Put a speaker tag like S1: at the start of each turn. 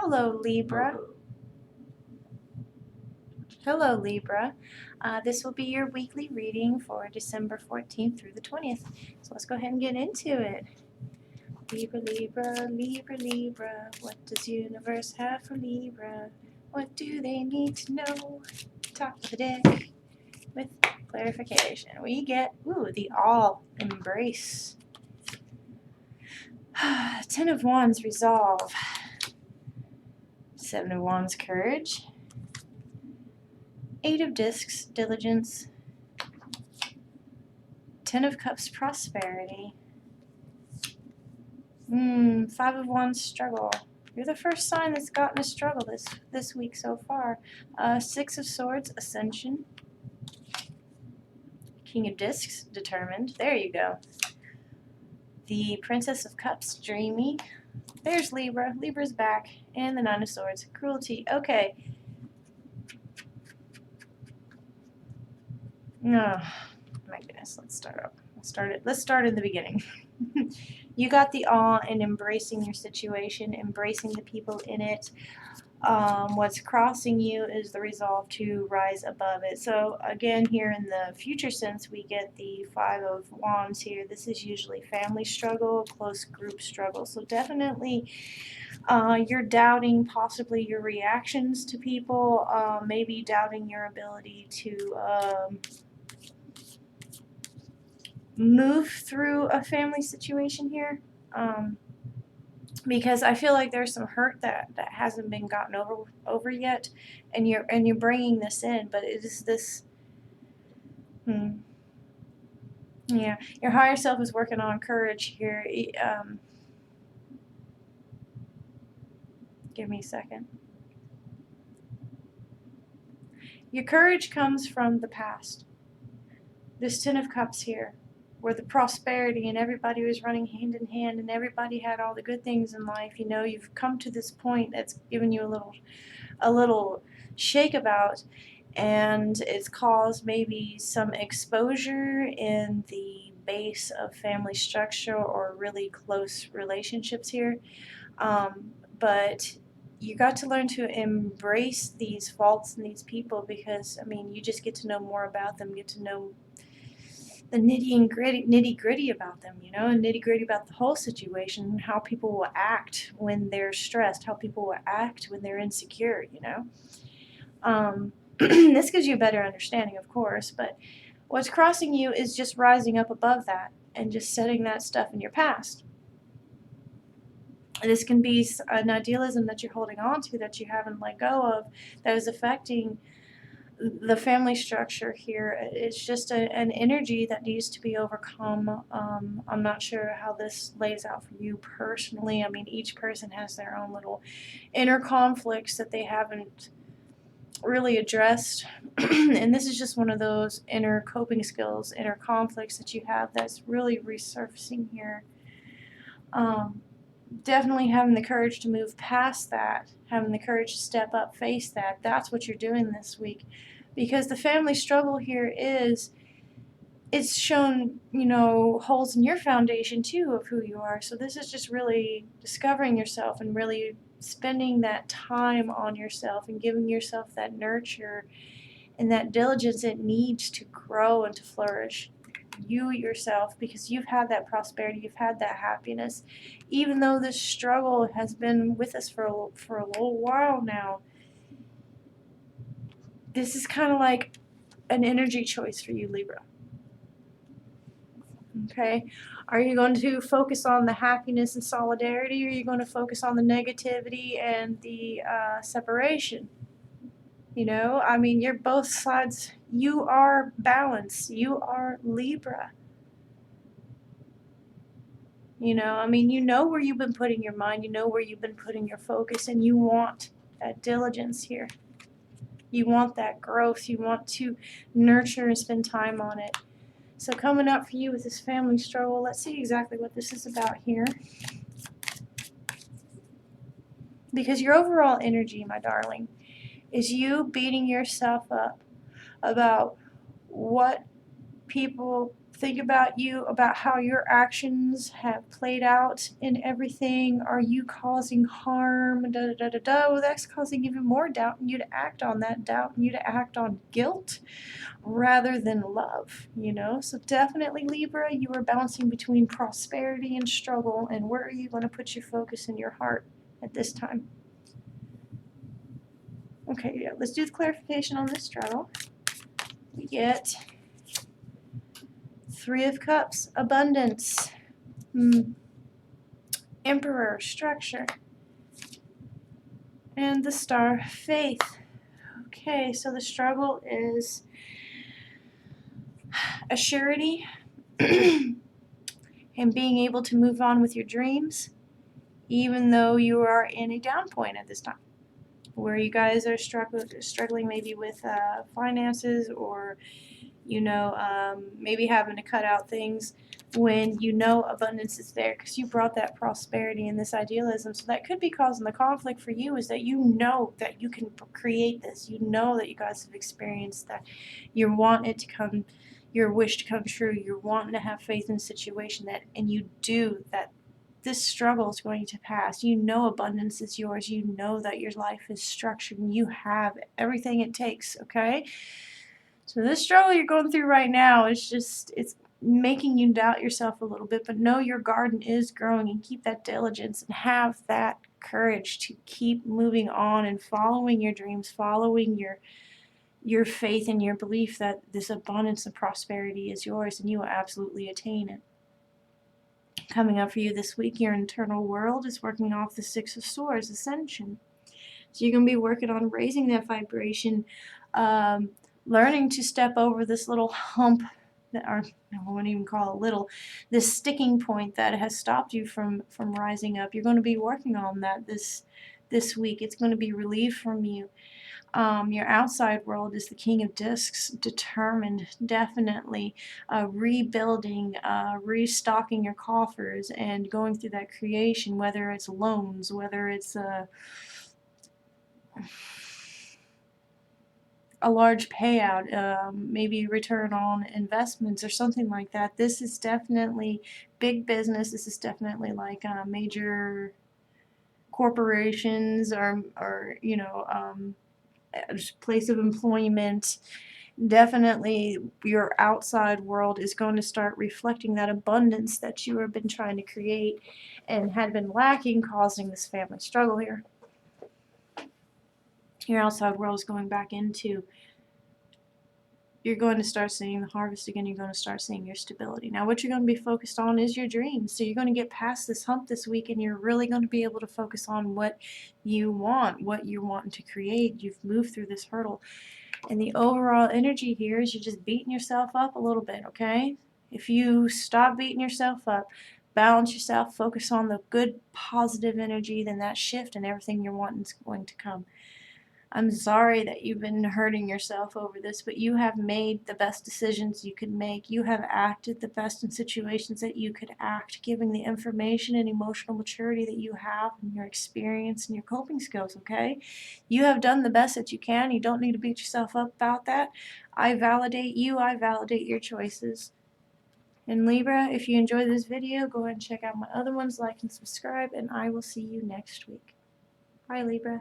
S1: Hello, Libra. Hello, Libra. This will be your weekly reading for December 14th through the 20th. So let's go ahead and get into it. Libra, Libra, Libra, Libra. What does universe have for Libra? What do they need to know? Top of the deck with clarification. We get, the all embrace. 10 of Wands, resolve. 7 of Wands, courage. 8 of Discs, diligence. 10 of Cups, prosperity. 5 of Wands, struggle. You're the first sign that's gotten a struggle this week so far. 6 of Swords, ascension. King of Discs, determined. There you go. The Princess of Cups, dreamy. There's Libra. Libra's back. And the 9 of Swords, cruelty. Okay. Oh, my goodness. Let's start up. Let's start in the beginning. You got the awe and embracing your situation, embracing the people in it. What's crossing you is the resolve to rise above it. So again, here in the future sense, we get the 5 of Wands here. This is usually family struggle, close group struggle. So definitely you're doubting possibly your reactions to people, maybe doubting your ability to move through a family situation here, because I feel like there's some hurt that hasn't been gotten over yet, and you're bringing this in, but it is this. Yeah, your higher self is working on courage here. Give me a second. Your courage comes from the past. This 10 of Cups here, where the prosperity and everybody was running hand in hand and everybody had all the good things in life. You know, you've come to this point that's given you a little shake about, and it's caused maybe some exposure in the base of family structure or really close relationships here. But you got to learn to embrace these faults in these people, because I mean, you just get to know more about them, get to know the nitty gritty about them, and nitty gritty about the whole situation, how people will act when they're stressed, how people will act when they're insecure, This gives you a better understanding, of course, but what's crossing you is just rising up above that and just setting that stuff in your past. This can be an idealism that you're holding on to that you haven't let go of, that is affecting the family structure here. It's just an energy that needs to be overcome. I'm not sure how this lays out for you personally. I mean, each person has their own little inner conflicts that they haven't really addressed. And this is just one of those inner coping skills, inner conflicts that you have that's really resurfacing here. Definitely having the courage to move past that, having the courage to step up, face that. That's what you're doing this week, because the family struggle here it's shown, holes in your foundation too of who you are. So this is just really discovering yourself and really spending that time on yourself and giving yourself that nurture and that diligence it needs to grow and to flourish. You yourself, because you've had that prosperity, you've had that happiness, even though this struggle has been with us for a little while now. This is kind of like an energy choice for you, Libra. Okay, are you going to focus on the happiness and solidarity, or are you going to focus on the negativity and the separation? I mean, you're both sides. You are balanced. You are Libra. I mean, where you've been putting your mind, where you've been putting your focus, and you want that diligence here. You want that growth. You want to nurture and spend time on it. So coming up for you with this family struggle, let's see exactly what this is about here. Because your overall energy, my darling, is you beating yourself up about what people Think about you, about how your actions have played out in everything. Are you causing harm? Well, that's causing even more doubt in you to act on that doubt, and you to act on guilt rather than love, you know? So definitely, Libra, you are bouncing between prosperity and struggle, and where are you going to put your focus in your heart at this time? Okay, yeah, let's do the clarification on this struggle. We get 3 of Cups, abundance, Emperor, structure, and the Star, faith. Okay, so the struggle is a surety and being able to move on with your dreams, even though you are in a down point at this time, where you guys are struggling maybe with finances, or maybe having to cut out things when you know abundance is there, because you brought that prosperity and this idealism. So that could be causing the conflict for you, is that you know that you can create this. You know that you guys have experienced that. You want it to come, your wish to come true. You're wanting to have faith in the situation, that, and you do that. This struggle is going to pass. You know abundance is yours. You know that your life is structured and you have everything it takes, okay? So this struggle you're going through right now is just, it's making you doubt yourself a little bit, but know your garden is growing, and keep that diligence and have that courage to keep moving on and following your dreams, following your faith and your belief that this abundance and prosperity is yours, and you will absolutely attain it. Coming up for you this week, your internal world is working off the 6 of Swords, Ascension. So you're going to be working on raising that vibration, learning to step over this little hump, that, or I wouldn't even call it little, this sticking point that has stopped you from rising up. You're going to be working on that this week. It's going to be relieved from you. Your outside world is the King of Discs, determined, definitely rebuilding, restocking your coffers, and going through that creation, whether it's loans, whether it's a large payout, maybe return on investments or something like that. This is definitely big business. This is definitely like major corporations, or place of employment. Definitely your outside world is going to start reflecting that abundance that you have been trying to create and had been lacking, causing this family struggle here. Your outside world is going back into, you're going to start seeing the harvest again. You're going to start seeing your stability. Now what you're going to be focused on is your dreams. So you're going to get past this hump this week, and you're really going to be able to focus on what you want, what you're wanting to create. You've moved through this hurdle. And the overall energy here is you're just beating yourself up a little bit, okay? If you stop beating yourself up, balance yourself, focus on the good, positive energy, then that shift and everything you're wanting is going to come. I'm sorry that you've been hurting yourself over this, but you have made the best decisions you could make. You have acted the best in situations that you could act, giving the information and emotional maturity that you have, and your experience and your coping skills, okay? You have done the best that you can. You don't need to beat yourself up about that. I validate you. I validate your choices. And Libra, if you enjoyed this video, go ahead and check out my other ones, like and subscribe, and I will see you next week. Bye, Libra.